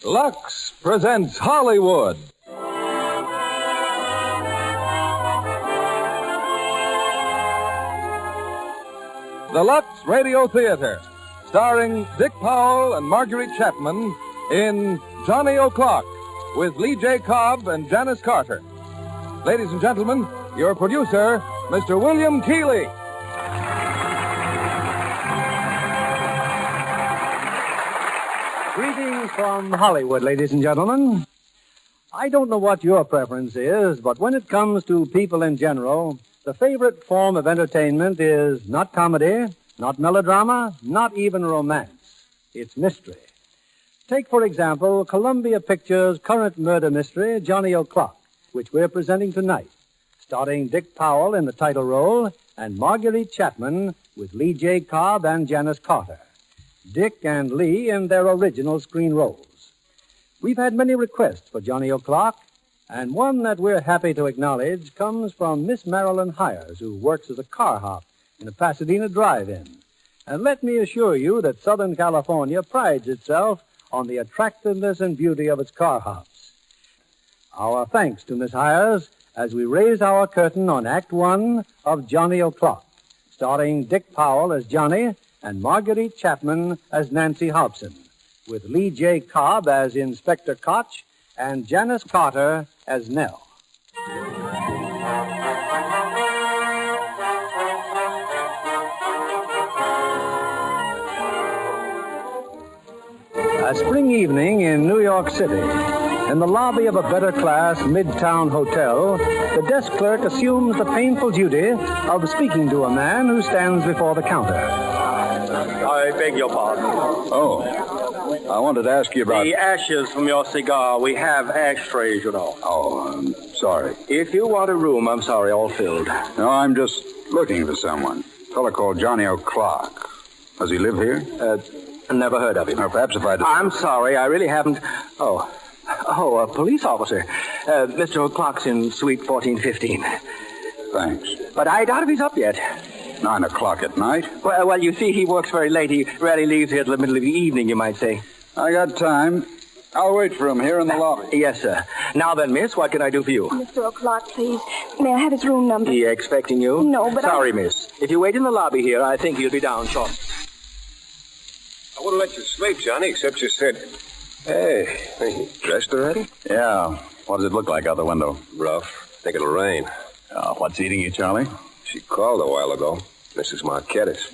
Lux presents Hollywood. The Lux Radio Theater, starring Dick Powell and Marguerite Chapman in Johnny O'Clock with Lee J. Cobb and Janice Carter. Ladies and gentlemen, your producer, Mr. William Keighley. Greetings from Hollywood, ladies and gentlemen. I don't know what your preference is, but when it comes to people in general, the favorite form of entertainment is not comedy, not melodrama, not even romance. It's mystery. Take, for example, Columbia Pictures' current murder mystery, Johnny O'Clock, which we're presenting tonight, starring Dick Powell in the title role and Marguerite Chapman with Lee J. Cobb and Janice Carter. Dick and Lee in their original screen roles. We've had many requests for Johnny O'Clock, and one that we're happy to acknowledge comes from Miss Marilyn Hires, who works as a car hop in a Pasadena drive-in. And let me assure you that Southern California prides itself on the attractiveness and beauty of its car hops. Our thanks to Miss Hires as we raise our curtain on Act One of Johnny O'Clock, starring Dick Powell as Johnny and Marguerite Chapman as Nancy Hobson, with Lee J. Cobb as Inspector Koch and Janice Carter as Nell. A spring evening in New York City. In the lobby of a better-class Midtown hotel, the desk clerk assumes the painful duty of speaking to a man who stands before the counter. I beg your pardon. Oh, I wanted to ask you about... The ashes from your cigar. We have ashtrays, you know. Oh, I'm sorry. If you want a room, I'm sorry, all filled. No, I'm just looking for someone. A fellow called Johnny O'Clock. Does he live here? Never heard of him. Or perhaps if I... I'm sorry, I really haven't... Oh, a police officer. Mr. O'Clock's in suite 1415. Thanks. But I doubt if he's up yet. 9 o'clock at night? Well, you see, he works very late. He rarely leaves here till the middle of the evening, you might say. I got time. I'll wait for him here in the lobby. Yes, sir. Now then, miss, what can I do for you? Mr. O'Clock, please. May I have his room number? He expecting you? No, but Sorry, miss. If you wait in the lobby here, I think he'll be down shortly. I wouldn't let you sleep, Johnny, except you said... Hey, you dressed already? Yeah. What does it look like out the window? Rough. Think it'll rain. What's eating you, Charlie? She called a while ago. Mrs. Marquettis.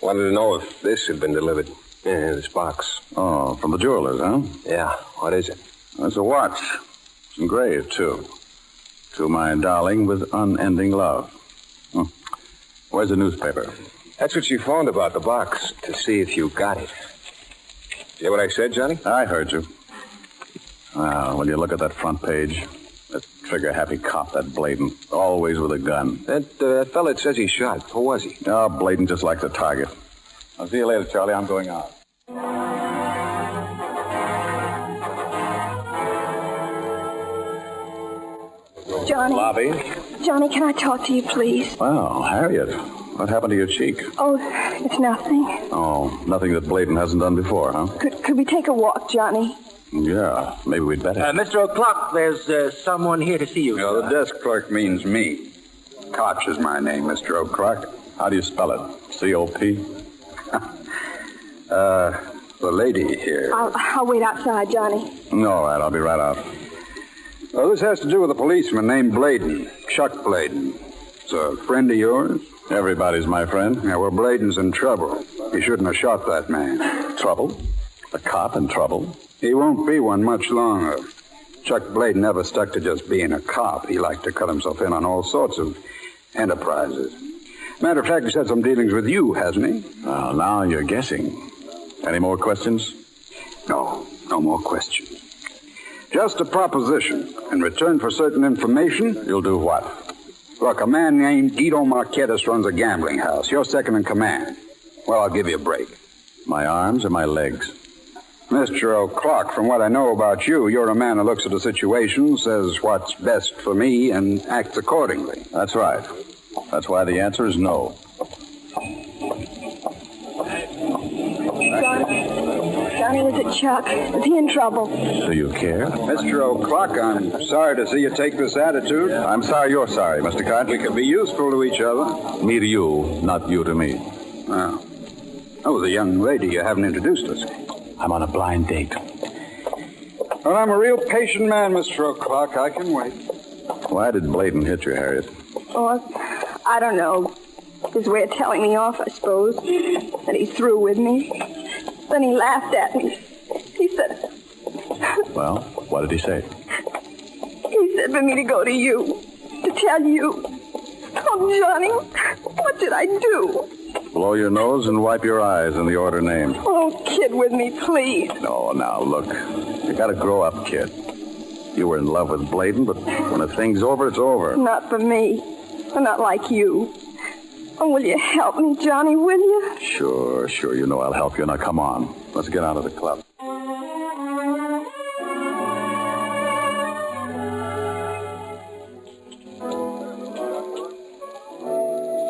Wanted to know if this had been delivered. Yeah, this box. Oh, from the jeweler's, huh? Yeah. What is it? It's a watch. It's engraved, too. To my darling with unending love. Where's the newspaper? That's what she phoned about, the box, to see if you got it. You hear what I said, Johnny? I heard you. When you look at that front page, that trigger-happy cop, that Bladen, always with a gun. That fella says he shot. Who was he? Oh, Bladen just likes a target. I'll see you later, Charlie. I'm going out. Johnny. Lobby? Johnny, can I talk to you, please? Well, Harriet, what happened to your cheek? Oh, it's nothing. Oh, nothing that Bladen hasn't done before, huh? Could we take a walk, Johnny? Yeah, maybe we'd better. Mr. O'Clock, there's someone here to see you. The desk clerk means me. Koch is my name, Mr. O'Clock. How do you spell it? C-O-P? The lady here. I'll wait outside, Johnny. All right, I'll be right out. Well, this has to do with a policeman named Bladen, Chuck Bladen. It's a friend of yours? Everybody's my friend. Yeah, well, Bladen's in trouble. He shouldn't have shot that man. Trouble? A cop in trouble? He won't be one much longer. Chuck Bladen never stuck to just being a cop. He liked to cut himself in on all sorts of enterprises. Matter of fact, he's had some dealings with you, hasn't he? Well, now you're guessing. Any more questions? No more questions. Just a proposition. In return for certain information, you'll do what? Look, a man named Guido Marquettis runs a gambling house. You're second in command. Well, I'll give you a break. My arms or my legs? Mr. O'Clock, from what I know about you, you're a man who looks at a situation, says what's best for me, and acts accordingly. That's right. That's why the answer is no. Johnny, Johnny, was it Chuck? Is he in trouble? Do you care? Mr. O'Clock, I'm sorry to see you take this attitude. I'm sorry you're sorry, Mr. Cott. We could be useful to each other. Me to you, not you to me. Oh, the young lady you haven't introduced us. I'm on a blind date. Well, I'm a real patient man, Mr. O'Clock. I can wait. Why did Bladen hit you, Harriet? Oh, I don't know. His way of telling me off, I suppose. That he's through with me. Then he laughed at me. He said... Well, what did he say? He said for me to go to you. To tell you. Oh, Johnny, what did I do? Blow your nose and wipe your eyes in the order named. Oh, kid with me, please. No, now, look. You gotta grow up, kid. You were in love with Bladen, but when the thing's over, it's over. Not for me. Not like you. Oh, will you help me, Johnny, will you? Sure. You know I'll help you. Now, come on. Let's get out of the club.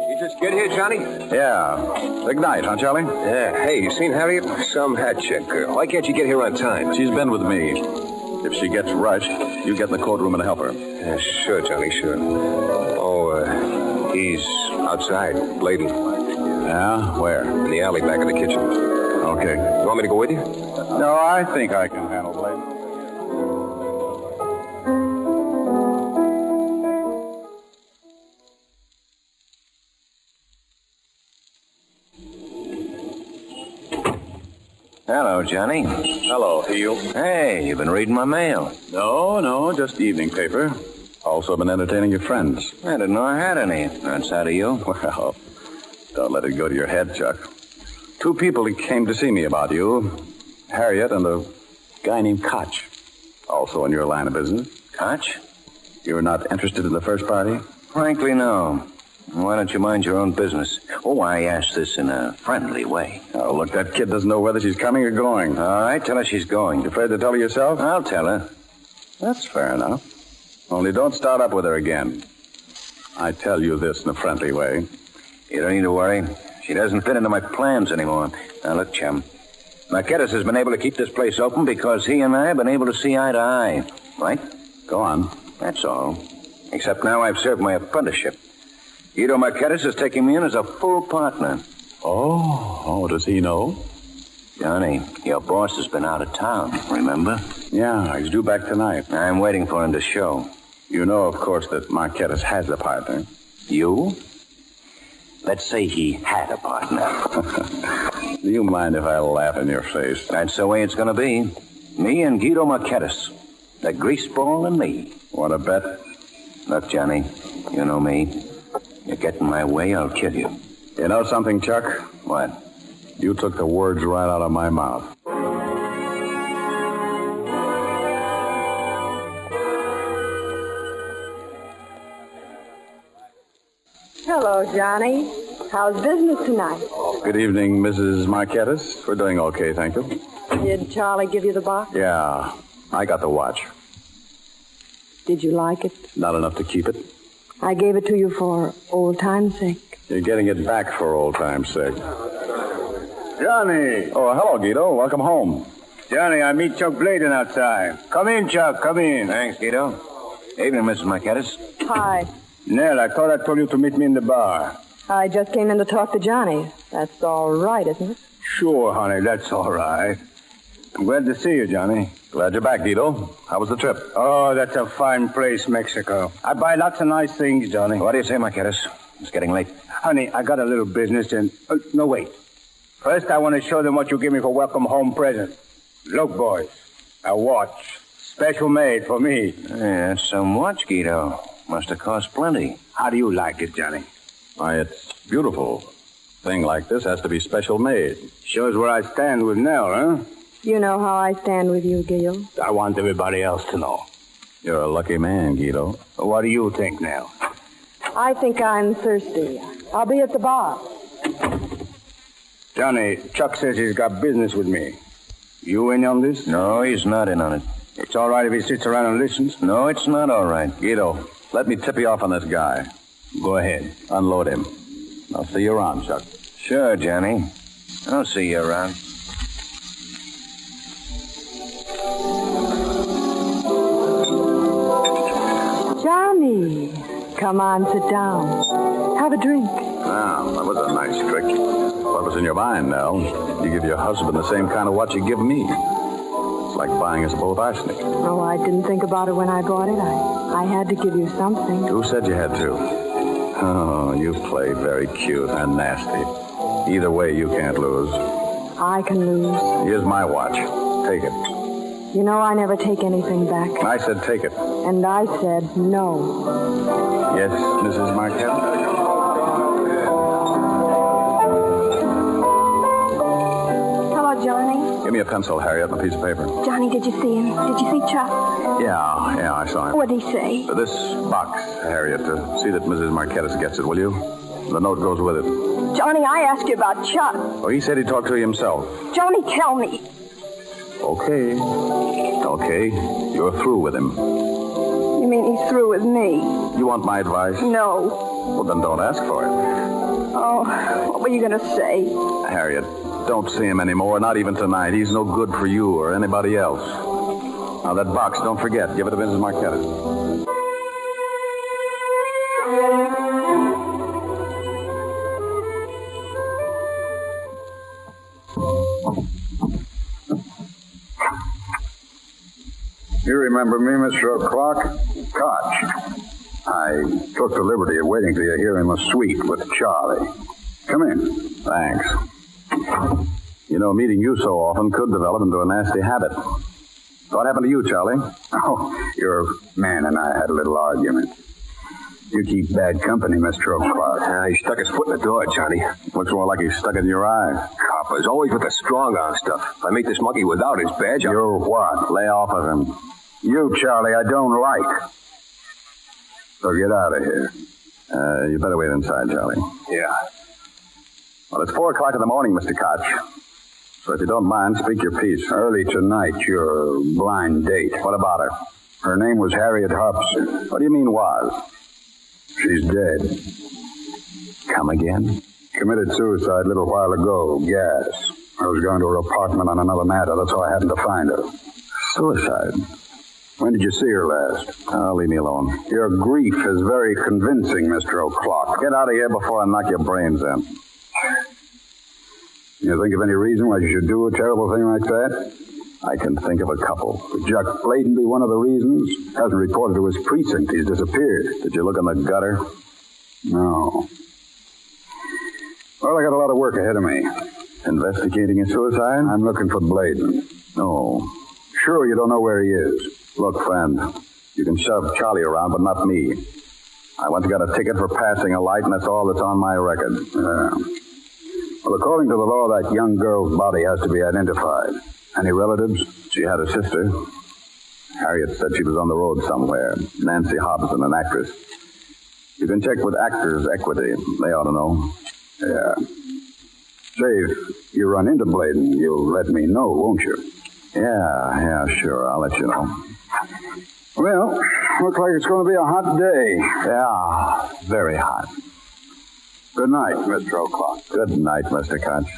You just get here, Johnny? Yeah. Big night, huh, Charlie? Yeah. Hey, you seen Harriet? Some hat check girl. Why can't you get here on time? She's been with me. If she gets rushed, you get in the courtroom and help her. Yeah, sure, Johnny, sure. Oh, he's outside, Bladen. Yeah? Where? In the alley back of the kitchen. Okay. You want me to go with you? No, I think I can handle Bladen. Hello, Johnny. Hello, Hugh. Hey, you've been reading my mail. No, just evening paper. Also been entertaining your friends. I didn't know I had any. Outside of you. Well, don't let it go to your head, Chuck. 2 people came to see me about you. Harriet and a guy named Koch. Also in your line of business. Koch? You're not interested in the first party? Frankly, no. Why don't you mind your own business? Oh, I asked this in a friendly way. Oh, look, that kid doesn't know whether she's coming or going. All right, tell her she's going. You afraid to tell her yourself? I'll tell her. That's fair enough. Only don't start up with her again. I tell you this in a friendly way. You don't need to worry. She doesn't fit into my plans anymore. Now, look, chum. Marquetas has been able to keep this place open because he and I have been able to see eye to eye. Right? Go on. That's all. Except now I've served my apprenticeship. Guido Marquetas is taking me in as a full partner. Oh, does he know? Johnny, your boss has been out of town, remember? Yeah, he's due back tonight. I'm waiting for him to show. You know, of course, that Marquetas has a partner. You? Let's say he had a partner. Do you mind if I laugh in your face? That's the way it's going to be. Me and Guido Marquetas. The greaseball and me. Want to bet? Look, Johnny, you know me. You get in my way, I'll kill you. You know something, Chuck? What? You took the words right out of my mouth. Hello, Johnny. How's business tonight? Good evening, Mrs. Marquetas. We're doing okay, thank you. Did Charlie give you the box? Yeah, I got the watch. Did you like it? Not enough to keep it. I gave it to you for old time's sake. You're getting it back for old time's sake. Johnny. Oh, hello, Guido. Welcome home. Johnny, I meet Chuck Bladen outside. Come in, Chuck. Come in. Thanks, Guido. Evening, Mrs. Marquetas. Hi. Nell, I thought I told you to meet me in the bar. I just came in to talk to Johnny. That's all right, isn't it? Sure, honey. That's all right. I'm glad to see you, Johnny. Glad you're back, Guido. How was the trip? Oh, that's a fine place, Mexico. I buy lots of nice things, Johnny. What do you say, Marquetas? It's getting late. Honey, I got a little business and... no, wait. First, I want to show them what you give me for welcome home present. Look, boys. A watch. Special made for me. Yeah, that's some watch, Guido. Must have cost plenty. How do you like it, Johnny? Why, it's beautiful. Thing like this has to be special made. Shows where I stand with Nell, huh? You know how I stand with you, Gil. I want everybody else to know. You're a lucky man, Guido. What do you think, Nell? I think I'm thirsty. I'll be at the bar. Johnny, Chuck says he's got business with me. You in on this? No, he's not in on it. It's all right if he sits around and listens? No, it's not all right. Guido, let me tip you off on this guy. Go ahead. Unload him. I'll see you around, Chuck. Sure, Johnny. I'll see you around. Johnny, come on, sit down. Have a drink. Ah, that was a nice trick. What was in your mind, Nell? You give your husband the same kind of watch you give me. It's like buying us both arsenic. Oh, I didn't think about it when I bought it. I had to give you something. Who said you had to? Oh, you play very cute and nasty. Either way, you can't lose. I can lose. Here's my watch. Take it. You know I never take anything back. I said take it. And I said no. Yes, Mrs. Marquette? Hello, Johnny. Give me a pencil, Harriet, and a piece of paper. Johnny, did you see him? Did you see Chuck? Yeah, I saw him. What'd he say? This box, Harriet, see that Mrs. Marquette gets it, will you? The note goes with it. Johnny, I asked you about Chuck. Oh, he said he talked to you himself. Johnny, tell me. Okay. You're through with him. You mean he's through with me? You want my advice? No. Well, then don't ask for it. Oh, what were you going to say? Harriet, don't see him anymore, not even tonight. He's no good for you or anybody else. Now, that box, don't forget. Give it to Mrs. Marquette. You remember me, Mr. O'Clock? Koch. I took the liberty of waiting till you here in the suite with Charlie. Come in. Thanks. You know, meeting you so often could develop into a nasty habit. What happened to you, Charlie? Oh, your man and I had a little argument. You keep bad company, Mr. O'Clock. He stuck his foot in the door, Johnny. Looks more like he stuck it in your eye. Coppers, always with the strong-arm stuff. If I meet this monkey without his badge, I'll... You what? Lay off of him. You, Charlie, I don't like. So get out of here. You better wait inside, Charlie. Yeah. Well, it's 4 o'clock in the morning, Mr. Koch. So if you don't mind, speak your piece. Early tonight, your blind date. What about her? Her name was Harriet Hobson. What do you mean, was? She's dead. Come again? Committed suicide a little while ago. Gas. I was going to her apartment on another matter. That's how I happened to find her. Suicide? When did you see her last? Leave me alone. Your grief is very convincing, Mr. O'Clock. Get out of here before I knock your brains in. You think of any reason why you should do a terrible thing like that? I can think of a couple. Would Jack Bladen be one of the reasons? Hasn't reported to his precinct. He's disappeared. Did you look in the gutter? No. Well, I got a lot of work ahead of me. Investigating a suicide? I'm looking for Bladen. No. Sure you don't know where he is? Look, friend, you can shove Charlie around, but not me. I once got a ticket for passing a light, and that's all that's on my record. Well, according to the law, that young girl's body has to be identified. Any relatives? She had a sister. Harriet said she was on the road somewhere. Nancy Hobson, an actress. You can check with Actors Equity. They ought to know. Yeah. Say, if you run into Bladen, you'll let me know, won't you? Yeah, sure. I'll let you know. Well, looks like it's going to be a hot day. Yeah, very hot. Good night, Mr. O'Clock. Good night, Mr. Koch.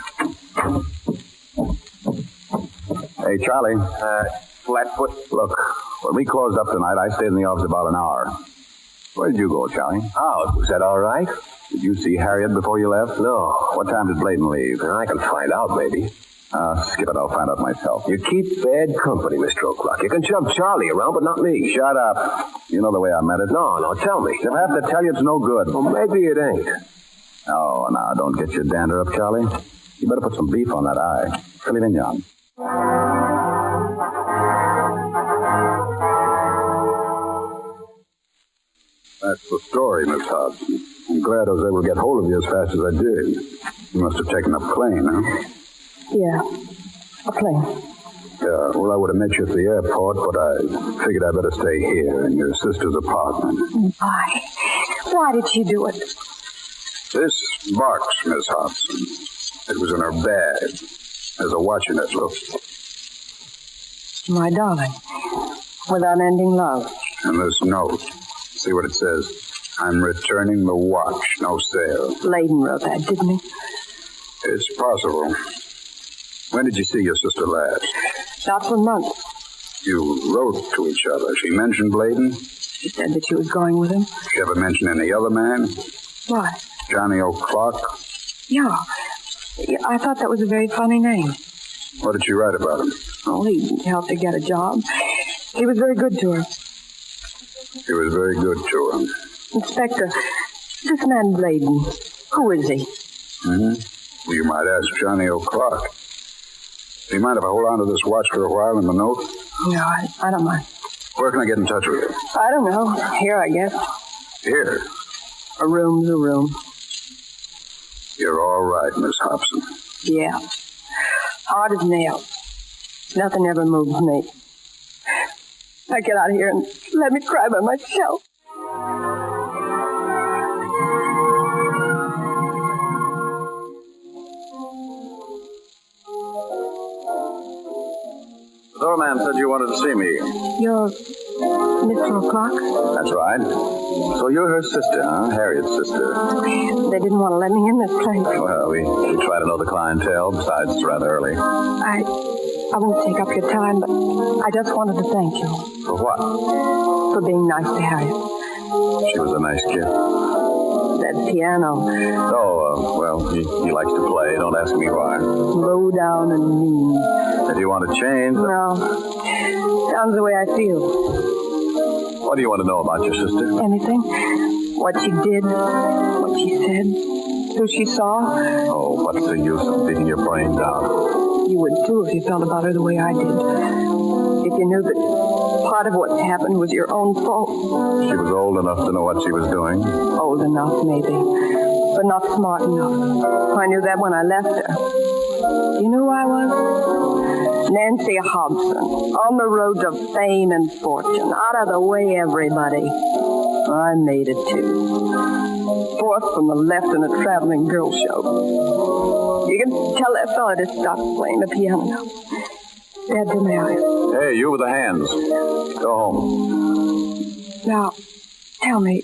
Hey, Charlie. Flatfoot. Look, when we closed up tonight, I stayed in the office about an hour. Where did you go, Charlie? Oh, was that all right? Did you see Harriet before you left? No. What time did Bladen leave? I can find out, maybe. Skip it. I'll find out myself. You keep bad company, Mr. O'Clock. You can shove Charlie around, but not me. Shut up. You know the way I meant it. No, tell me. If I have to tell you, it's no good. Well, maybe it ain't. Oh, now, don't get your dander up, Charlie. You better put some beef on that eye. Filet mignon. That's the story, Miss Hobson. I'm glad I was able to get hold of you as fast as I did. You must have taken a plane, huh? Yeah, a plane. Yeah, well, I would have met you at the airport, but I figured I'd better stay here in your sister's apartment. Why? Why did she do it? This box, Miss Hobson, it was in her bag. There's a watch in it, look. My darling, with unending love. And this note. See what it says. I'm returning the watch. No sale. Bladen wrote that, didn't he? It's possible. When did you see your sister last? Not for months. You wrote to each other. She mentioned Bladen? She said that she was going with him. She ever mention any other man? What? Johnny O'Clock? Yeah. I thought that was a very funny name. What did she write about him? Oh, he helped her get a job. He was very good to her. He was very good to her. Inspector, this man Bladen, who is he? Mm-hmm. You might ask Johnny O'Clock. Do you mind if I hold on to this watch for a while in the note? No, I don't mind. Where can I get in touch with you? I don't know. Here, I guess. Here? A room's a room. You're all right, Miss Hobson. Yeah. Hard as nails. Nothing ever moves me. Now get out of here and let me cry by myself. The doorman said you wanted to see me. You're Mr. O'Clock? That's right. So you're her sister, huh? Harriet's sister. They didn't want to let me in this place. Well, we try to know the clientele. Besides, it's rather early. I won't take up your time, but I just wanted to thank you. For what? For being nice to Harriet. She was a nice kid. That piano. Oh, well, he likes to play. Don't ask me why. Low down and mean. If you want to change... No. Sounds the way I feel. What do you want to know about your sister? Anything? What she did? What she said? Who she saw? Oh, what's the use of beating your brains out? You would too if you felt about her the way I did. If you knew that part of what happened was your own fault. She was old enough to know what she was doing. Old enough, maybe. But not smart enough. I knew that when I left her. You knew who I was? Nancy Hobson. On the road to fame and fortune. Out of the way, everybody. I made it, too. Fourth from the left in a traveling girl show. You can tell that fella to stop playing the piano now. Dad didn't have it. Hey, you with the hands. Go home. Now, tell me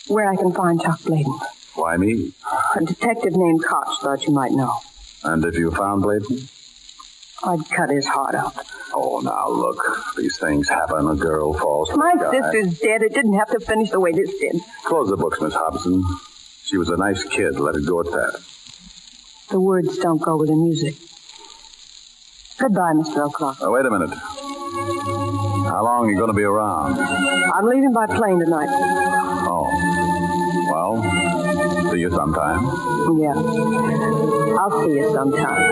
where I can find Chuck Bladen. Why me? A detective named Koch thought you might know. And if you found Bladen? I'd cut his heart out. Oh, now, look. These things happen. A girl falls from My the sky. sister's dead. It didn't have to finish the way this did. Close the books, Miss Hobson. She was a nice kid. Let it go at that. The words don't go with the music. Goodbye, Mr. O'Clock. Now, wait a minute. How long are you going to be around? I'm leaving by plane tonight. Oh. Well, see you sometime. Yeah. I'll see you sometime.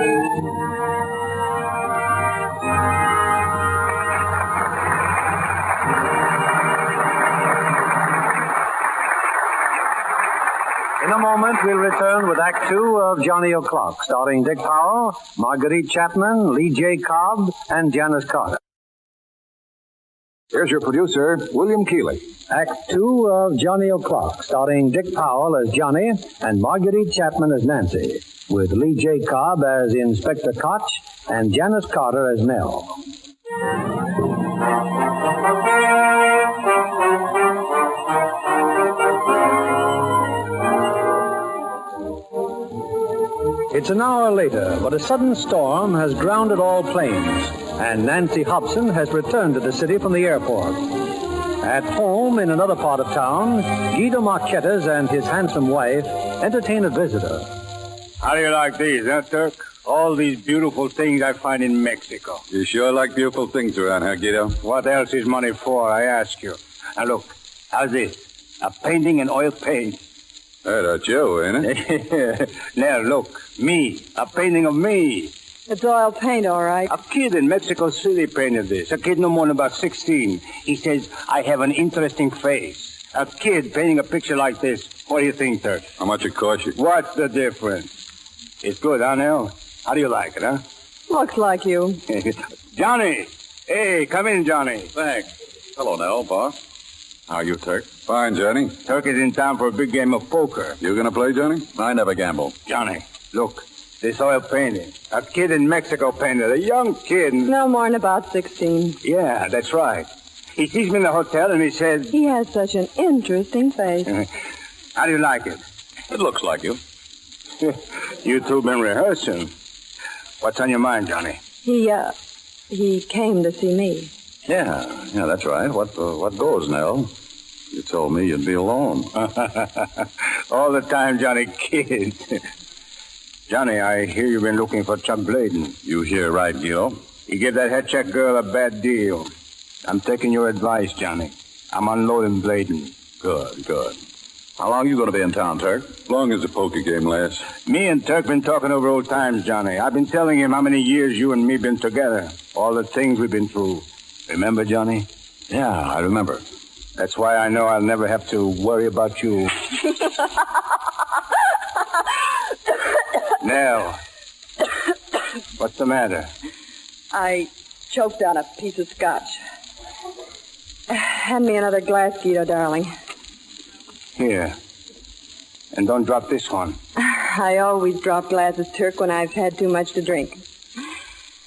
In a moment, we'll return with Act Two of Johnny O'Clock, starring Dick Powell, Marguerite Chapman, Lee J. Cobb, and Janice Carter. Here's your producer, William Keeley. Act Two of Johnny O'Clock, starring Dick Powell as Johnny and Marguerite Chapman as Nancy, with Lee J. Cobb as Inspector Koch and Janice Carter as Nell. It's an hour later, but a sudden storm has grounded all planes, and Nancy Hobson has returned to the city from the airport. At home in another part of town, Guido Marquetas and his handsome wife entertain a visitor. How do you like these, huh, Turk? All these beautiful things I find in Mexico. You sure like beautiful things around here, Guido? What else is money for, I ask you? Now, look, how's this? A painting in oil paint. That's you, ain't it? Now, look, me. A painting of me. It's oil paint, all right. A kid in Mexico City painted this. A kid no more than about 16. He says, I have an interesting face. A kid painting a picture like this. What do you think, Turk? How much it cost you? What's the difference? It's good, huh, Nell? How do you like it, huh? Looks like you. Johnny! Hey, come in, Johnny. Thanks. Hello, Nell, boss. How are you, Turk? Fine, Johnny. Turk is in town for a big game of poker. You gonna play, Johnny? I never gamble. Johnny, look, this oil painting. A kid in Mexico painted, a young kid. No more than about 16. Yeah, that's right. He sees me in the hotel and he says... He has such an interesting face. How do you like it? It looks like you. You two been rehearsing. What's on your mind, Johnny? He He came to see me. Yeah, that's right. What goes, Nell? You told me you'd be alone. All the time, Johnny Kid. Johnny, I hear you've been looking for Chuck Bladen. You hear right, Guido. He gave that head check girl a bad deal. I'm taking your advice, Johnny. I'm unloading Bladen. Good. How long you going to be in town, Turk? As long as the poker game lasts. Me and Turk been talking over old times, Johnny. I've been telling him how many years you and me been together. All the things we've been through. Remember, Johnny? Yeah, I remember. That's why I know I'll never have to worry about you. Nell, what's the matter? I choked on a piece of scotch. Hand me another glass, Guido, darling. Here. And don't drop this one. I always drop glasses, Turk, when I've had too much to drink.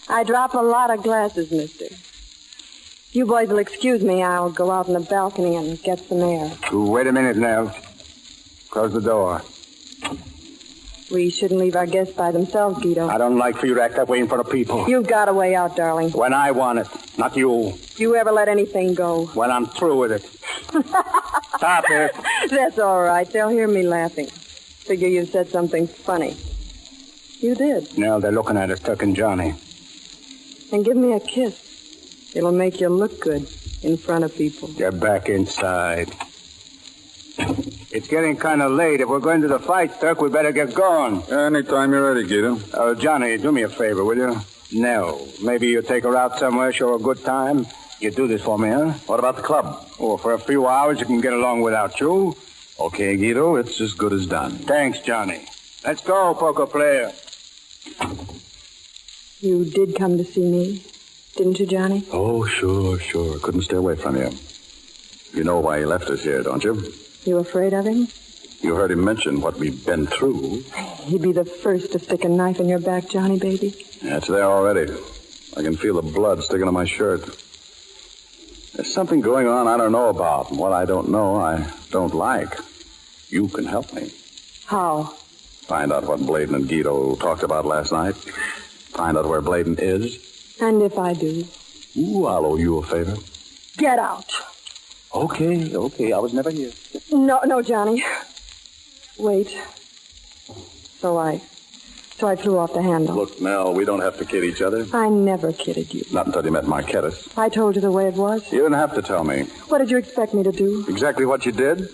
I drop a lot of glasses, mister. If you boys will excuse me, I'll go out on the balcony and get some air. Wait a minute, Nell. Close the door. We shouldn't leave our guests by themselves, Guido. I don't like for you to act that way in front of people. You've got a way out, darling. When I want it, not you. If you ever let anything go. When I'm through with it. Stop it. That's all right. They'll hear me laughing. Figure you said something funny. You did. Nell, they're looking at us, Tuck and Johnny. And give me a kiss. It'll make you look good in front of people. They're back inside. It's getting kind of late. If we're going to the fight, Turk, we better get going. Anytime you're ready, Guido. Johnny, do me a favor, will you? Nell, maybe you take her out somewhere, show her a good time. You do this for me, huh? What about the club? Oh, for a few hours, you can get along without you. Okay, Guido, it's as good as done. Thanks, Johnny. Let's go, poker player. You did come to see me, didn't you, Johnny? Oh, sure. Couldn't stay away from you. You know why he left us here, don't you? You afraid of him? You heard him mention what we've been through. He'd be the first to stick a knife in your back, Johnny, baby. Yeah, it's there already. I can feel the blood sticking to my shirt. There's something going on I don't know about, and what I don't know, I don't like. You can help me. How? Find out what Bladen and Guido talked about last night. Find out where Bladen is. And if I do? Ooh, I'll owe you a favor. Get out. Okay. I was never here. No, Johnny. Wait. So I threw off the handle. Look, Nell, we don't have to kid each other. I never kidded you. Not until you met Marquettas. I told you the way it was. You didn't have to tell me. What did you expect me to do? Exactly what you did.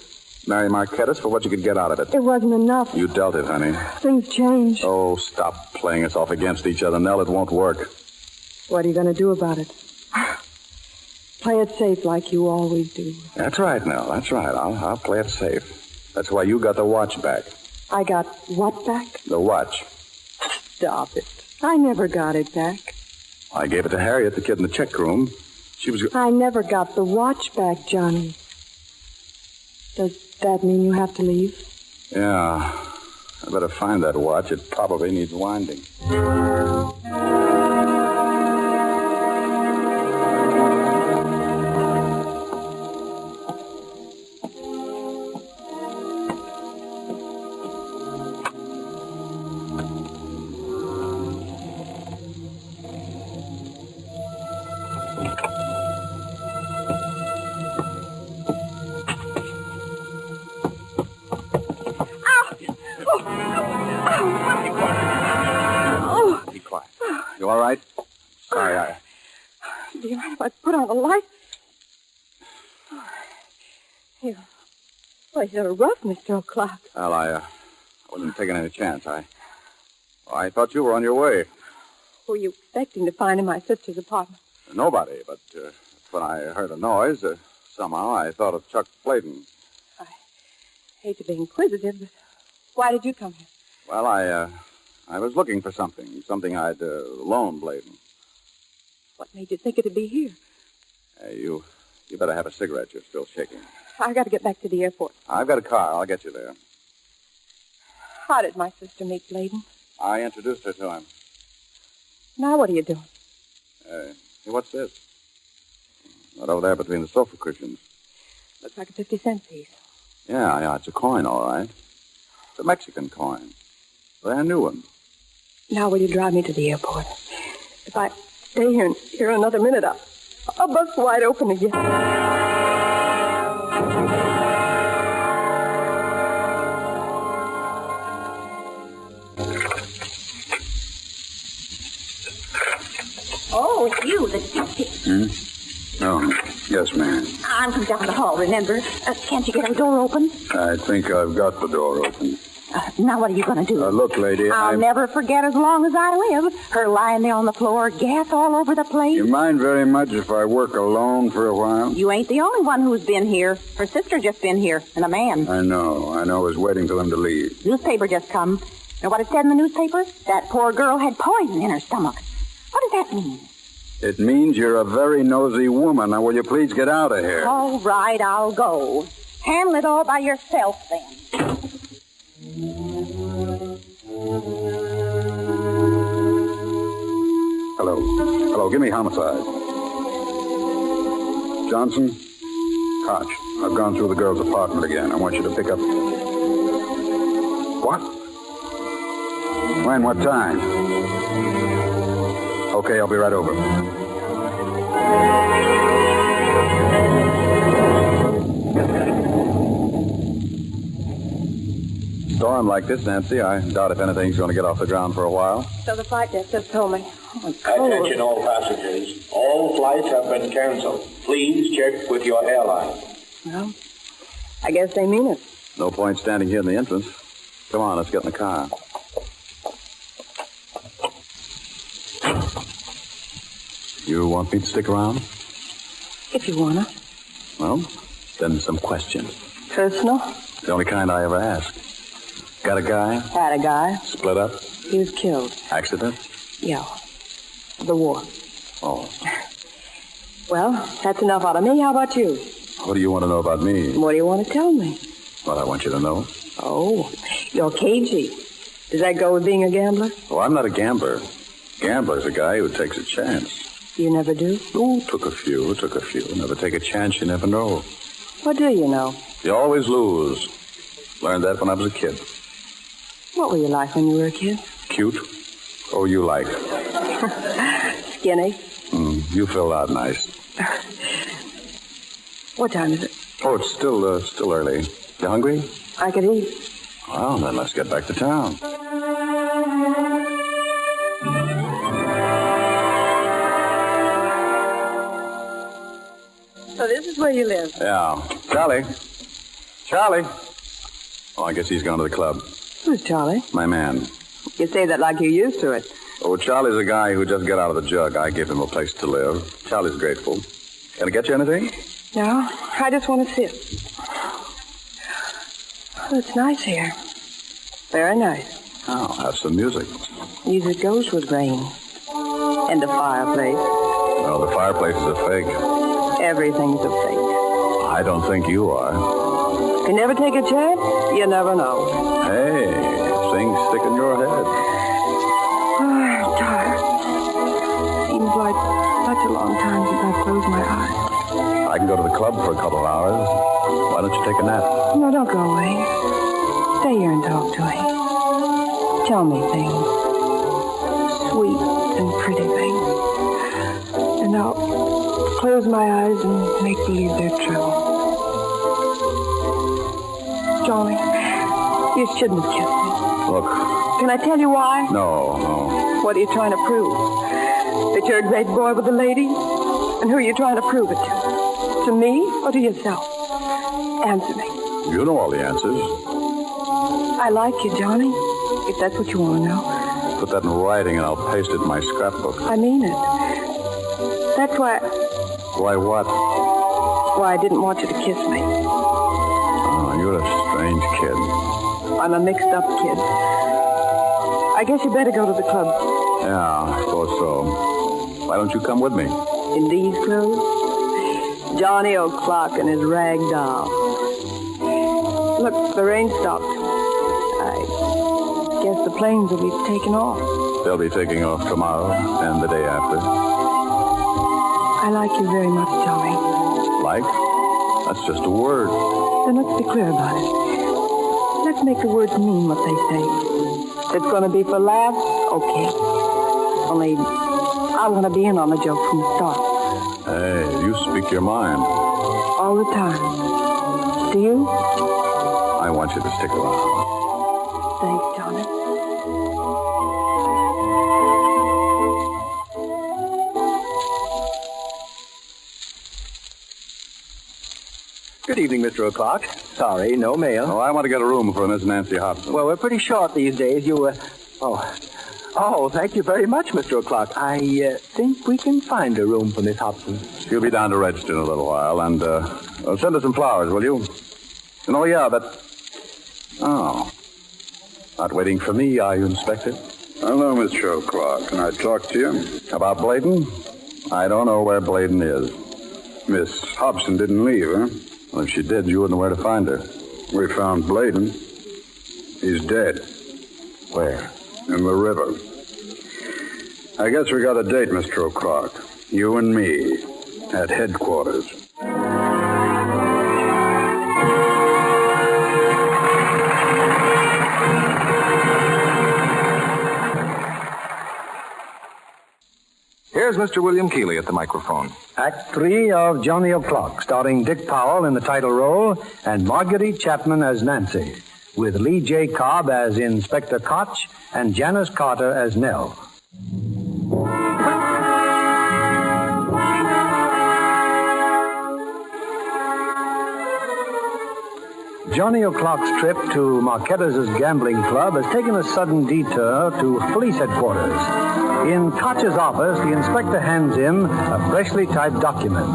Marry Marquettas for what you could get out of it. It wasn't enough. You dealt it, honey. Things changed. Oh, stop playing us off against each other, Nell. It won't work. What are you going to do about it? Play it safe like you always do. That's right, Nell. That's right. I'll play it safe. That's why you got the watch back. I got what back? The watch. Stop it. I never got it back. I gave it to Harriet, the kid in the check room. She was... I never got the watch back, Johnny. Does that mean you have to leave? Yeah. I better find that watch. It probably needs winding. Be quiet. You all right? Sorry, Do you mind if I put on the light? You're rough, Mr. O'Clock. Well, I wasn't taking any chance. I thought you were on your way. Who were you expecting to find in my sister's apartment? Nobody, but when I heard a noise, somehow I thought of Chuck Bladen. I hate to be inquisitive, but why did you come here? Well, I was looking for something I'd loaned Bladen. What made you think it'd be here? Hey, you better have a cigarette. You're still shaking. I got to get back to the airport. I've got a car. I'll get you there. How did my sister meet Bladen? I introduced her to him. Now what are you doing? Hey, what's this? Right over there between the sofa cushions. Looks like a 50-cent piece. Yeah, it's a coin, all right. It's a Mexican coin. Brand new one. Now will you drive me to the airport? If stay here another minute, I'll bust wide open again. Oh, it's you, the detective. Oh, yes, ma'am. I'm from down the hall, remember? Can't you get the door open? I think I've got the door open. Now what are you going to do? Look, lady, I'll never forget as long as I live. Her lying there on the floor, gas all over the place. You mind very much if I work alone for a while? You ain't the only one who's been here. Her sister just been here, and a man. I know. I was waiting for them to leave. Newspaper just come. Know what it said in the newspaper? That poor girl had poison in her stomach. What does that mean? It means you're a very nosy woman. Now, will you please get out of here? All right, I'll go. Handle it all by yourself, then. Hello, give me homicide. Johnson? Koch, I've gone through the girl's apartment again. I want you to pick up... What? When? What time? Okay, I'll be right over. Storm like this, Nancy, I doubt if anything's going to get off the ground for a while. So the flight desk just told me. Attention all passengers. All flights have been canceled. Please check with your airline. Well, I guess they mean it. No point standing here in the entrance. Come on, let's get in the car. You want me to stick around? If you wanna. Well, then some questions. Personal? The only kind I ever ask. Got a guy? Had a guy. Split up? He was killed. Accident? Yeah. The war. Oh. Well, that's enough out of me. How about you? What do you want to know about me? What do you want to tell me? What I want you to know. Oh, you're cagey. Does that go with being a gambler? Oh, I'm not a gambler. Gambler's a guy who takes a chance. You never do? Oh, took a few. Never take a chance, you never know. What do you know? You always lose. Learned that when I was a kid. What were you like when you were a kid? Cute. Oh, you like. Skinny. You filled out nice. What time is it? Oh, it's still early. You hungry? I could eat. Well, then let's get back to town. So this is where you live? Yeah. Charlie. Charlie. Oh, I guess he's gone to the club. Who's Charlie? My man. You say that like you're used to it. Oh, Charlie's a guy who just got out of the jug. I gave him a place to live. Charlie's grateful. Can I get you anything? No, I just want to sit. Oh, it's nice here. Very nice. Oh, have some music. Music goes with rain. And a fireplace. Well, the fireplace is a fake. Everything's a fake. I don't think you are. You never take a chance, you never know. Hey, things stick in your head. Oh, I'm tired. Seems like such a long time since I've closed my eyes. I can go to the club for a couple of hours. Why don't you take a nap? No, don't go away. Stay here and talk to me. Tell me things. Sweet and pretty things. And I'll close my eyes and make believe they're true. Johnny, you shouldn't have kissed me. Look. Can I tell you why? No. What are you trying to prove? That you're a great boy with the ladies? And who are you trying to prove it to? To me or to yourself? Answer me. You know all the answers. I like you, Johnny, if that's what you want to know. Put that in writing and I'll paste it in my scrapbook. I mean it. That's why... Why what? Why I didn't want you to kiss me. Oh, you're a strange kid. I'm a mixed-up kid. I guess you better go to the club. Yeah, I suppose so. Why don't you come with me? In these clothes? Johnny O'Clock and his rag doll. Look, the rain stopped. I guess the planes will be taking off. They'll be taking off tomorrow and the day after. I like you very much, Johnny. Like? That's just a word. Then let's be clear about it. Let's make the words mean what they say. If it's going to be for laughs, okay. Only I want to be in on the joke from the start. Hey, you speak your mind. All the time. Do you? I want you to stick around. Thanks, Johnny. Good evening, Mr. O'Clock. Sorry, no mail. Oh, I want to get a room for Miss Nancy Hobson. Well, we're pretty short these days. Oh, thank you very much, Mr. O'Clock. I think we can find a room for Miss Hobson. She'll be down to register in a little while, and send her some flowers, will you? And oh, yeah, Oh. Not waiting for me, are you, Inspector? Hello, Mr. O'Clock. Can I talk to you? About Bladen? I don't know where Bladen is. Miss Hobson didn't leave, huh? Well, if she did, you wouldn't know where to find her. We found Bladen. He's dead. Where? In the river. I guess we got a date, Mr. O'Clock. You and me. At headquarters. Here's Mr. William Keeley at the microphone. Act 3 of Johnny O'Clock, starring Dick Powell in the title role and Marguerite Chapman as Nancy, with Lee J. Cobb as Inspector Koch and Janice Carter as Nell. Johnny O'Clock's trip to Marquetta's gambling club has taken a sudden detour to police headquarters. In Koch's office, the inspector hands him a freshly typed document.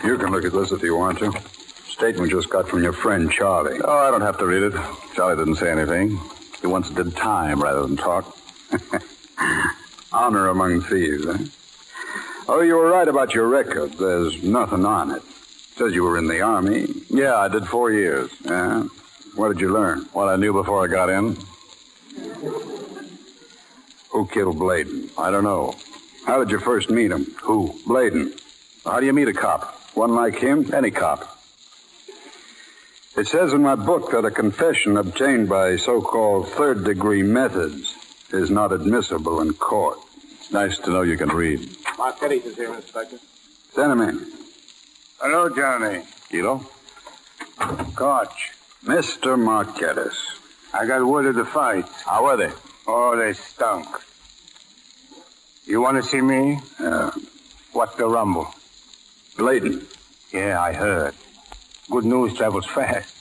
You can look at this if you want to. Statement just got from your friend, Charlie. Oh, I don't have to read it. Charlie didn't say anything. He once did time rather than talk. Honor among thieves, eh? Oh, you were right about your record. There's nothing on it. Says you were in the Army. Yeah, I did 4 years. Yeah? What did you learn? What I knew before I got in. Who killed Bladen? I don't know. How did you first meet him? Who? Bladen. How do you meet a cop? One like him? Any cop. It says in my book that a confession obtained by so-called third-degree methods is not admissible in court. It's nice to know you can read. Marquetti is here, Inspector. Send him in. Hello, Johnny. Guido? Koch. Mr. Marquettis. I got word of the fight. How were they? Oh, they stunk. You want to see me? Yeah. What's the rumble? Bladen. Yeah, I heard. Good news travels fast.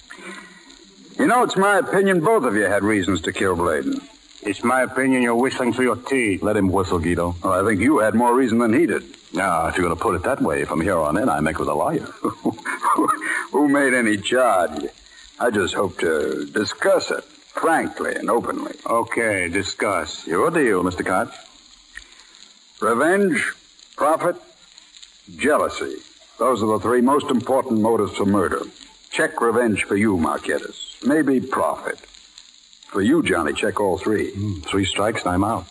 You know, it's my opinion both of you had reasons to kill Bladen. It's my opinion you're whistling through your teeth. Let him whistle, Guido. Well, I think you had more reason than he did. Now, if you're going to put it that way, from here on in, I make with a lawyer. Who made any charge? I just hope to discuss it frankly and openly. Okay, discuss. Your deal, Mr. Koch. Revenge, profit, jealousy. Those are the three most important motives for murder. Check revenge for you, Marquettis. Maybe profit. For you, Johnny, check all three. 3 strikes and I'm out.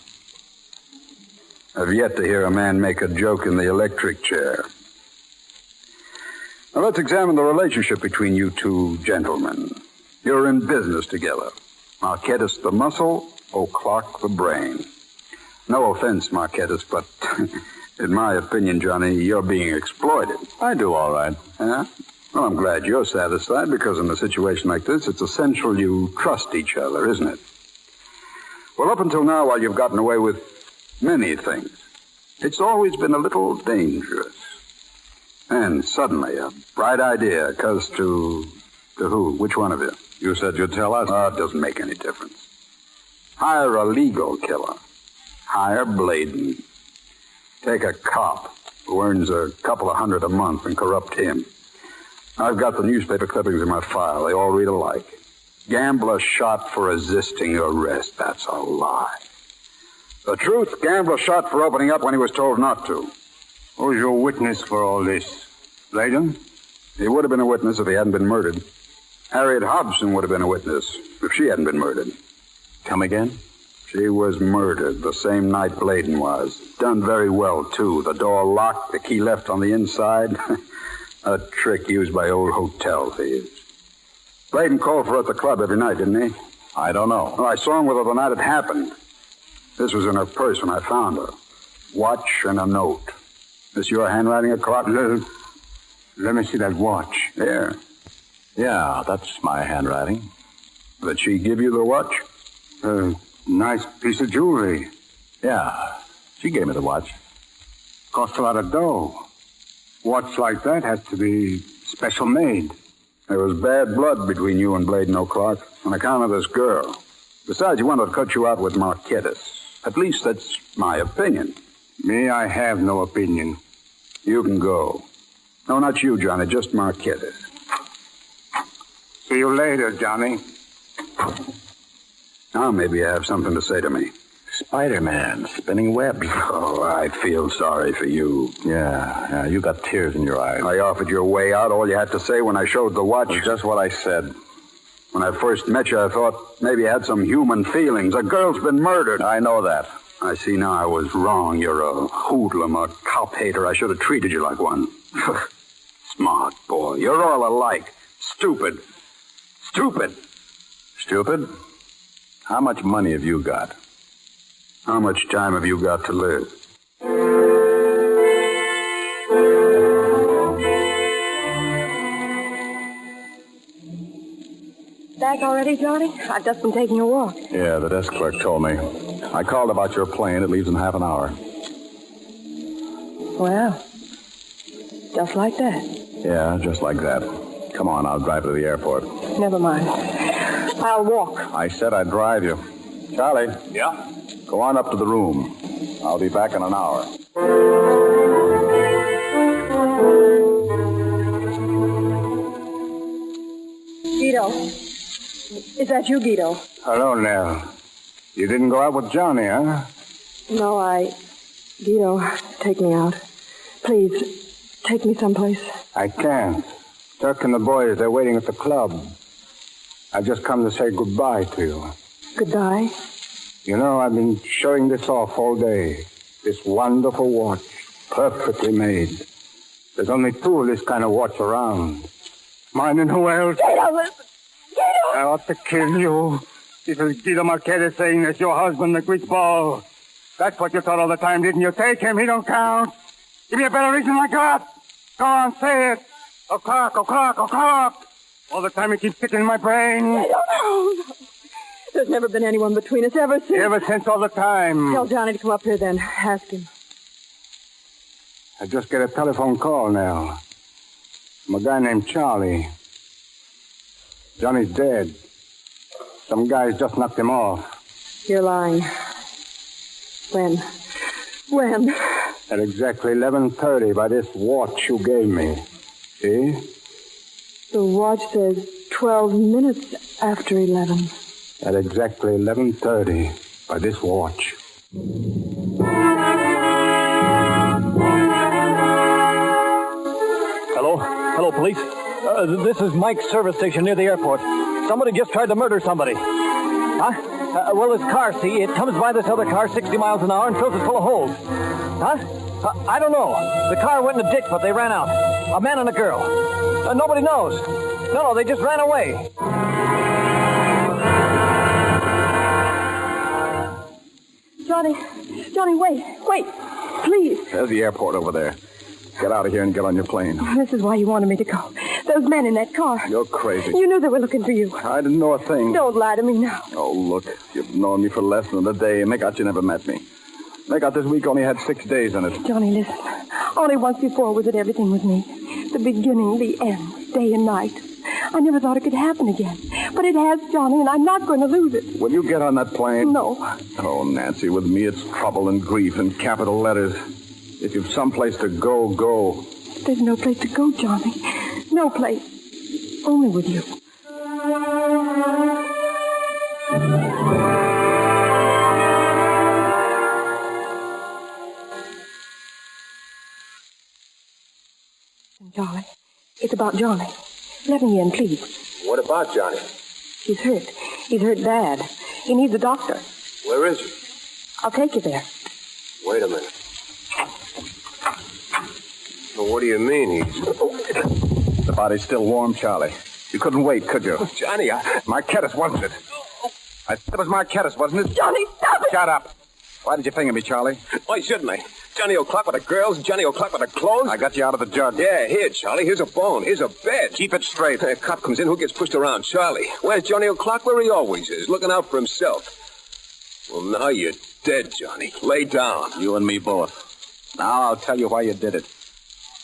I've yet to hear a man make a joke in the electric chair. Now, let's examine the relationship between you two gentlemen. You're in business together. Marquettis the muscle, O'Clock the brain. No offense, Marquettis, but in my opinion, Johnny, you're being exploited. I do all right. Yeah? Well, I'm glad you're satisfied, because in a situation like this, it's essential you trust each other, isn't it? Well, up until now, while you've gotten away with many things, it's always been a little dangerous. And suddenly, a bright idea occurs to who? Which one of you? You said you'd tell us. Oh, it doesn't make any difference. Hire a legal killer. Hire Bladen. Take a cop who earns a couple of $100 a month and corrupt him. I've got the newspaper clippings in my file. They all read alike. Gambler shot for resisting arrest. That's a lie. The truth, gambler shot for opening up when he was told not to. Who's your witness for all this? Bladen? He would have been a witness if he hadn't been murdered. Harriet Hobson would have been a witness if she hadn't been murdered. Come again? She was murdered the same night Bladen was. Done very well, too. The door locked, the key left on the inside. A trick used by old hotel thieves. Bladen called for her at the club every night, didn't he? I don't know. Well, I saw him with her the night it happened. This was in her purse when I found her. watch, and a note. This your handwriting, O'Clock? Let me see that watch. Here. Yeah, that's my handwriting. Did she give you the watch? Nice piece of jewelry. Yeah, she gave me the watch. Costs a lot of dough. Watch like that has to be special made. There was bad blood between you and Bladen O'Clock on account of this girl. Besides, you wanted to cut you out with Marquettis. At least that's my opinion. Me, I have no opinion. You can go. No, not you, Johnny, just Marquettis. See you later, Johnny. Now maybe you have something to say to me. Spider-Man, spinning webs. Oh, I feel sorry for you. Yeah, you got tears in your eyes. I offered you a way out. All you had to say when I showed the watch. That's just what I said. When I first met you, I thought maybe you had some human feelings. A girl's been murdered. I know that. I see now I was wrong. You're a hoodlum, a cop-hater. I should have treated you like one. Smart boy. You're all alike. Stupid. Stupid. Stupid? How much money have you got? How much time have you got to live? Back already, Johnny? I've just been taking a walk. Yeah, the desk clerk told me. I called about your plane. It leaves in half an hour. Well, just like that. Yeah, just like that. Come on, I'll drive to the airport. Never mind. I'll walk. I said I'd drive you. Charlie. Yeah? Go on up to the room. I'll be back in an hour. Guido. Is that you, Guido? Hello, Nell. You didn't go out with Johnny, huh? No, Guido, take me out. Please, take me someplace. I can't. Turk and the boys, they're waiting at the club. I just come to say goodbye to you. Goodbye. You know, I've been showing this off all day. This wonderful watch, perfectly made. There's only two of this kind of watch around. Mine and who else? Guido, listen. Guido! I ought to kill you. This is Guido Marquettis saying that's your husband, the greaseball. That's what you thought all the time, didn't you? Take him, he don't count. Give me a better reason like that. Go on, say it. O'Clock, O'Clock, O'Clock. All the time it keeps sticking in my brain. No. There's never been anyone between us ever since. Ever since all the time. Tell Johnny to come up here then. Ask him. I just get a telephone call now. From a guy named Charlie. Johnny's dead. Some guys just knocked him off. You're lying. When? When? At exactly 11:30 by this watch you gave me. See? The watch says 12 minutes after 11. At exactly 11:30 by this watch. Hello, police. This is Mike's service station near the airport. Somebody just tried to murder somebody. Huh? Well, this car, see, it comes by this other car 60 miles an hour and fills it full of holes. Huh? I don't know. The car went in a ditch, but they ran out. A man and a girl. Nobody knows. No, they just ran away. Johnny, wait. Please. There's the airport over there. Get out of here and get on your plane. This is why you wanted me to go. Those men in that car. You're crazy. You knew they were looking for you. I didn't know a thing. Don't lie to me now. Oh, look. You've known me for less than a day. Make out you never met me. Make out this week only had 6 days in it. Johnny, listen. Only once before was it everything with me. The beginning, the end, day and night. I never thought it could happen again. But it has, Johnny, and I'm not going to lose it. Will you get on that plane? No. Oh, Nancy, with me it's trouble and grief in capital letters. If you've someplace to go, go. There's no place to go, Johnny. No place. Only with you. Charlie, it's about Johnny. Let me in, please. What about Johnny? He's hurt. He's hurt bad. He needs a doctor. Where is he? I'll take you there. Wait a minute. Well, what do you mean he's... The body's still warm, Charlie. You couldn't wait, could you? Johnny, Marquettis, wasn't it? It was Marquettis, wasn't it? Johnny, stop it! Shut up. Why did you finger me, Charlie? Why shouldn't I? Johnny O'Clock with the girls, Johnny O'Clock with the clothes. I got you out of the jug. Yeah, here, Charlie. Here's a bone. Here's a bed. Keep it straight. A cop comes in, who gets pushed around? Charlie. Where's Johnny O'Clock? Where he always is, looking out for himself. Well, now you're dead, Johnny. Lay down. You and me both. Now I'll tell you why you did it.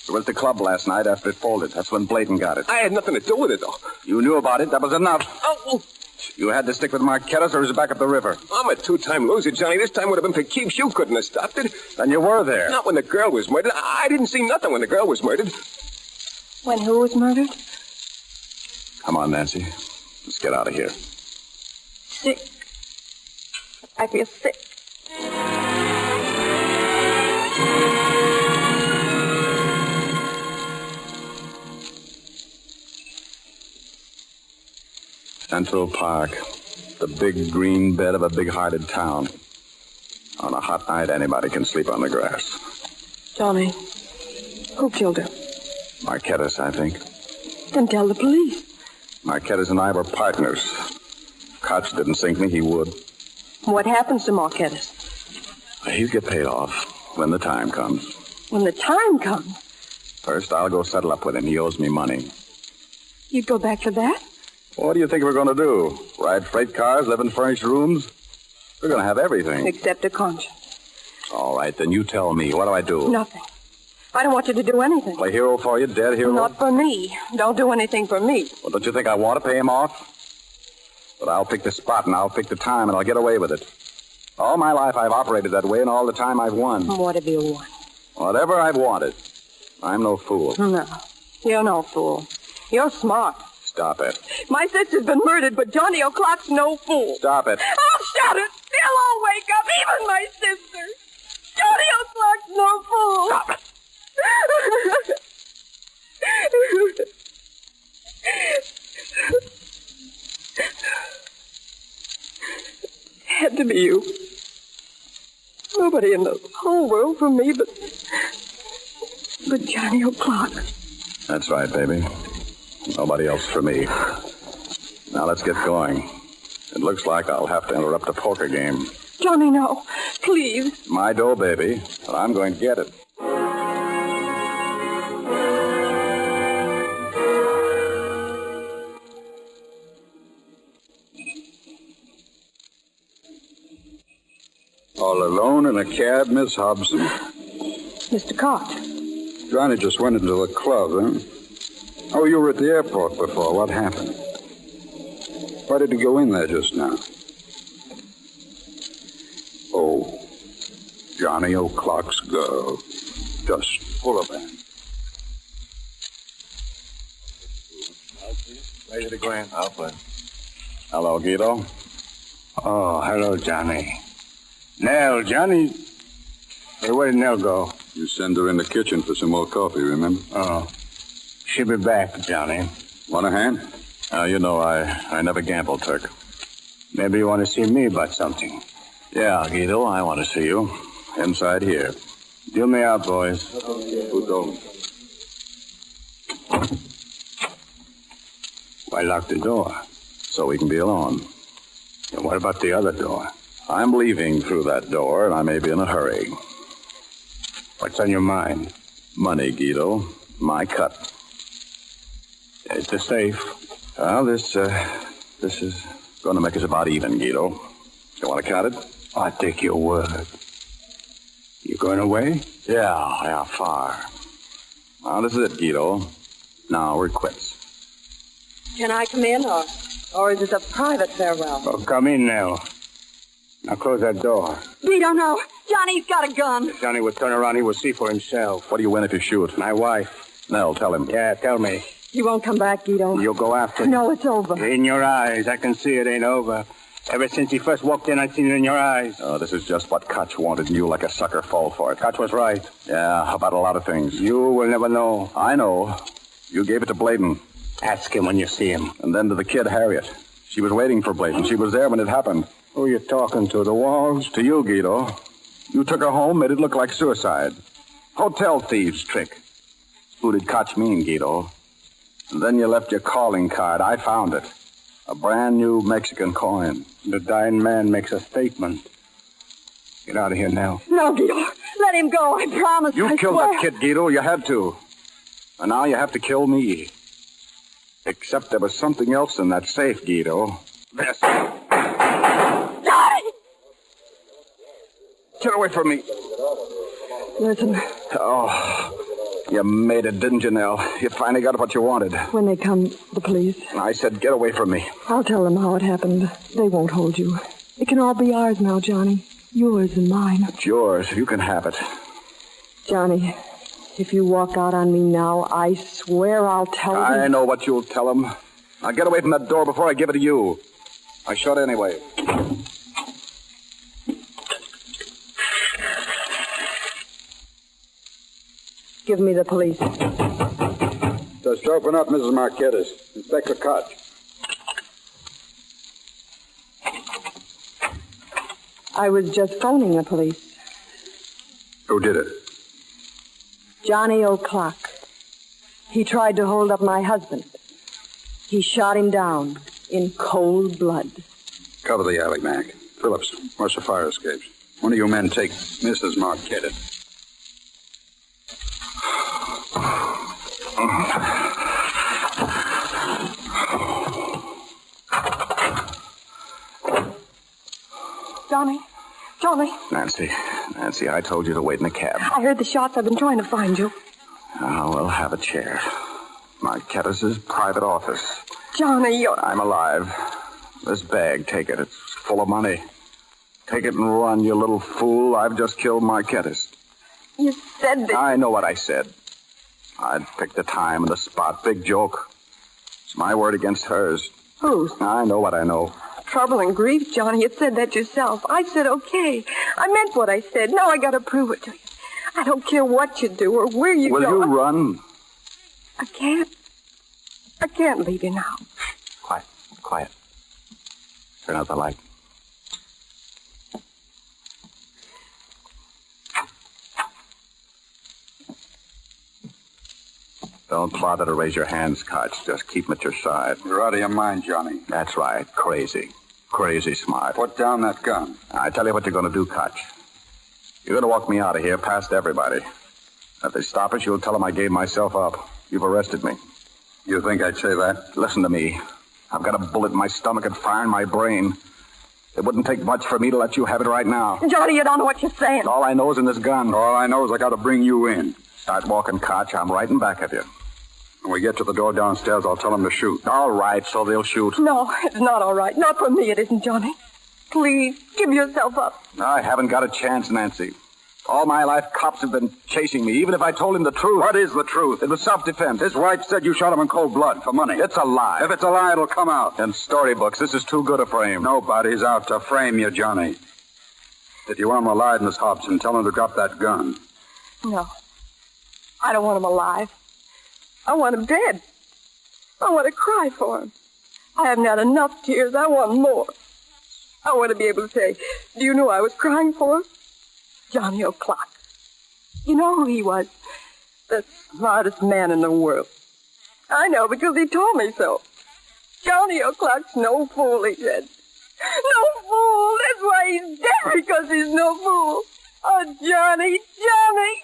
You were at the club last night after it folded. That's when Bladen got it. I had nothing to do with it, though. You knew about it. That was enough. Oh, You had to stick with Marquette's or was it back up the river? I'm a two-time loser, Johnny. This time would have been for keeps. You couldn't have stopped it. Then you were there. Not when the girl was murdered. I didn't see nothing when the girl was murdered. When who was murdered? Come on, Nancy. Let's get out of here. Sick. I feel sick. Central Park. The big green bed of a big-hearted town. On a hot night, anybody can sleep on the grass. Johnny, who killed her? Marquette's, I think. Then tell the police. Marquette's and I were partners. Koch didn't sink me, he would. What happens to Marquette's? He'll get paid off when the time comes. When the time comes? First, I'll go settle up with him. He owes me money. You'd go back for that? What do you think we're going to do? Ride freight cars, live in furnished rooms? We're going to have everything. Except a conscience. All right, then you tell me. What do I do? Nothing. I don't want you to do anything. Play hero for you, dead hero? Not for me. Don't do anything for me. Well, don't you think I want to pay him off? But I'll pick the spot and I'll pick the time and I'll get away with it. All my life I've operated that way and all the time I've won. What have you won? Whatever I've wanted. I'm no fool. No, you're no fool. You're smart. Stop it. My sister's been murdered, but Johnny O'Clock's no fool. Stop it. Oh, shut it. They'll all wake up, even my sister. Johnny O'Clock's no fool. Stop it. Had to be you. Nobody in the whole world for me but Johnny O'Clock. That's right, baby. Nobody else for me. Now let's get going. It looks like I'll have to interrupt a poker game. Johnny, no. Please. My dough, baby. But I'm going to get it. All alone in a cab, Miss Hobson? Mr. Koch. Johnny just went into the club, huh? Oh, you were at the airport before. What happened? Why did he go in there just now? Oh, Johnny O'Clock's girl. Just full of it. Raise the grand. I'll play. Hello, Guido. Oh, hello, Johnny. Nell, Johnny. Hey, where did Nell go? You send her in the kitchen for some more coffee, remember? Oh. She'll be back, Johnny. Want a hand? You know, I never gamble, Turk. Maybe you want to see me about something. Yeah, Guido, I want to see you. Inside here. Deal me out, boys. Who don't? Why lock the door? So we can be alone. And what about the other door? I'm leaving through that door, and I may be in a hurry. What's on your mind? Money, Guido. My cut. It's the safe. Well, this is going to make us about even, Guido. You want to count it? I'll take your word. You going away? Yeah, far. Now, this is it, Guido. Now we're quits. Can I come in, or is this a private farewell? Oh, come in now. Now close that door. We don't know. Johnny's got a gun. If Johnny would turn around, he will see for himself. What do you win if you shoot? My wife. Nell, tell him. Yeah, tell me. You won't come back, Guido. You'll go after him. No, it's over. In your eyes. I can see it ain't over. Ever since he first walked in, I've seen it in your eyes. Oh, this is just what Koch wanted, and you, like a sucker, fall for it. Koch was right. Yeah, about a lot of things. You will never know. I know. You gave it to Bladen. Ask him when you see him. And then to the kid, Harriet. She was waiting for Bladen. She was there when it happened. Who are you talking to, the walls? To you, Guido. You took her home, made it look like suicide. Hotel thieves' trick. Who did Koch mean, Guido? And then you left your calling card. I found it. A brand new Mexican coin. The dying man makes a statement. Get out of here now. No, Guido. Let let him go. I promise. You I killed swear. that kid, Guido. You had to. And now you have to kill me. Except there was something else in that safe, Guido. This. Johnny! Get away from me. Listen, Oh, you made it, didn't you, Nell? You finally got what you wanted. when they come, the police, I said, get away from me. I'll tell them how it happened. They won't hold you. It can all be ours now, Johnny. Yours and mine. It's yours. You can have it. Johnny, if you walk out on me now, I swear I'll tell them. I know what you'll tell them. Now get away from that door before I give it to you. I shut anyway. Give me the police. Just open up, Mrs. Marquettes. Inspector Koch. I was just phoning the police. Who did it? Johnny O'Clock. He tried to hold up my husband. He shot him down in cold blood. Cover the alley, Mac. Phillips, watch the fire escapes. One of you men take Mrs. Marquette. Johnny, Nancy, I told you to wait in the cab. I heard the shots. I've been trying to find you. Oh, well, have a chair. Marquette's private office. Johnny, you're... I'm alive. This bag, take it. It's full of money. Take it and run, you little fool. I've just killed Marquette's. You said that... I know what I said. I'd pick the time and the spot. Big joke. It's my word against hers. Whose? I know what I know. Trouble and grief, Johnny. You said that yourself. I said okay. I meant what I said. Now I gotta prove it to you. I don't care what you do or where you go. Will you run? I can't. I can't leave you now. Quiet. Turn out the light. Don't plot or raise your hands, Koch. Just keep them at your side. You're out of your mind, Johnny. That's right. Crazy. Crazy smart. Put down that gun. I tell you what you're going to do, Koch. You're going to walk me out of here past everybody. If they stop us, you'll tell them I gave myself up. You've arrested me. You think I'd say that? Listen to me. I've got a bullet in my stomach and fire in my brain. It wouldn't take much for me to let you have it right now. Johnny, you don't know what you're saying. All I know is in this gun. All I know is I got to bring you in. Start walking, Koch. I'm right in back of you. When we get to the door downstairs, I'll tell them to shoot. All right, so they'll shoot. No, it's not all right. Not for me, it isn't, Johnny. Please, give yourself up. I haven't got a chance, Nancy. All my life, cops have been chasing me, even if I told him the truth. What is the truth? It was self-defense. His wife said you shot him in cold blood for money. It's a lie. If it's a lie, it'll come out. In storybooks, this is too good a frame. Nobody's out to frame you, Johnny. If you want him alive, Miss Hobson, tell him to drop that gun. No. I don't want him alive. I want him dead. I want to cry for him. I haven't had enough tears. I want more. I want to be able to say, do you know I was crying for? Johnny O'Clock. You know who he was? The smartest man in the world. I know because he told me so. Johnny O'Clock's no fool, he said. No fool. That's why he's dead, because he's no fool. Oh, Johnny, Johnny.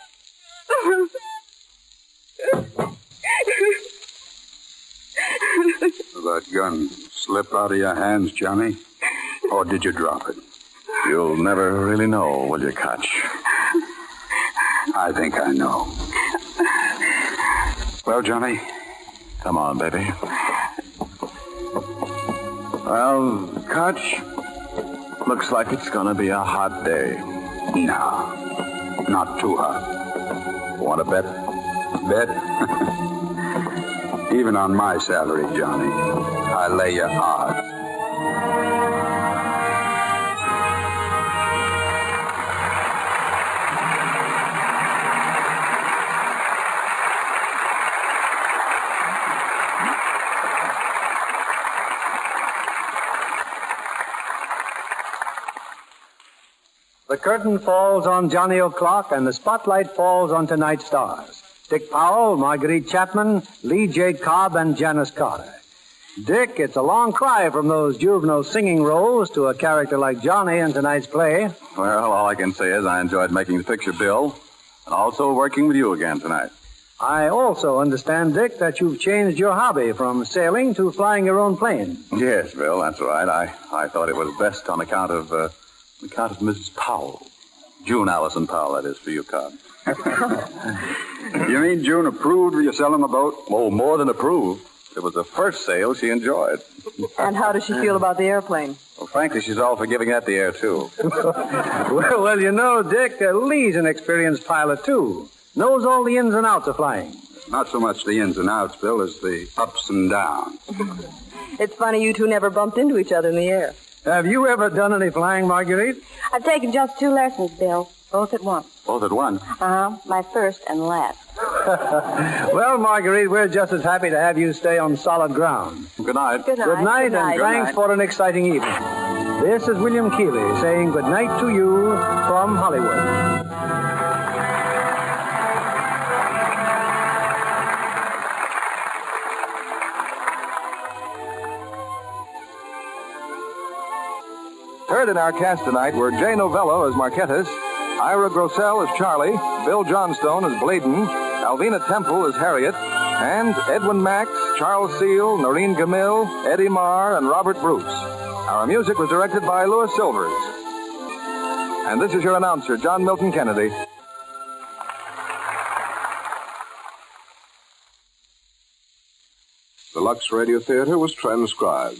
Did that gun slip out of your hands, Johnny? Or did you drop it? You'll never really know, will you, Koch? I think I know. Well, Johnny? Come on, baby. Well, Koch, looks like it's gonna be a hot day. No, not too hot. Want to bet? Bet? Even on my salary, Johnny, I lay you odds. The curtain falls on Johnny O'Clock, and the spotlight falls on tonight's stars. Dick Powell, Marguerite Chapman, Lee J. Cobb, and Janice Carter. Dick, it's a long cry from those juvenile singing roles to a character like Johnny in tonight's play. Well, all I can say is I enjoyed making the picture, Bill, and also working with you again tonight. I also understand, Dick, that you've changed your hobby from sailing to flying your own plane. Yes, Bill, that's right. I thought it was best on account of Mrs. Powell. June Allison Powell, that is, for you, Cobb. You mean June approved of you selling the boat? Oh, more than approved. It was the first sale she enjoyed. And how does she feel about the airplane? Well, frankly, she's all for giving that the air, too. well, you know, Dick, Lee's an experienced pilot, too. Knows all the ins and outs of flying. Not so much the ins and outs, Bill, as the ups and downs. It's funny you two never bumped into each other in the air. Have you ever done any flying, Marguerite? I've taken just 2 lessons, Bill. Both at once. Both at once? Uh-huh. My first and last. Well, Marguerite, we're just as happy to have you stay on solid ground. Good night. Good night. Good night, Good night. and thanks for an exciting evening. This is William Keeley saying good night to you from Hollywood. Heard in our cast tonight were Jay Novello as Marquettas, Ira Grossell as Charlie, Bill Johnstone as Bladen, Alvina Temple as Harriet, and Edwin Max, Charles Seal, Noreen Gamil, Eddie Marr, and Robert Bruce. Our music was directed by Louis Silvers. And this is your announcer, John Milton Kennedy. The Lux Radio Theater was transcribed.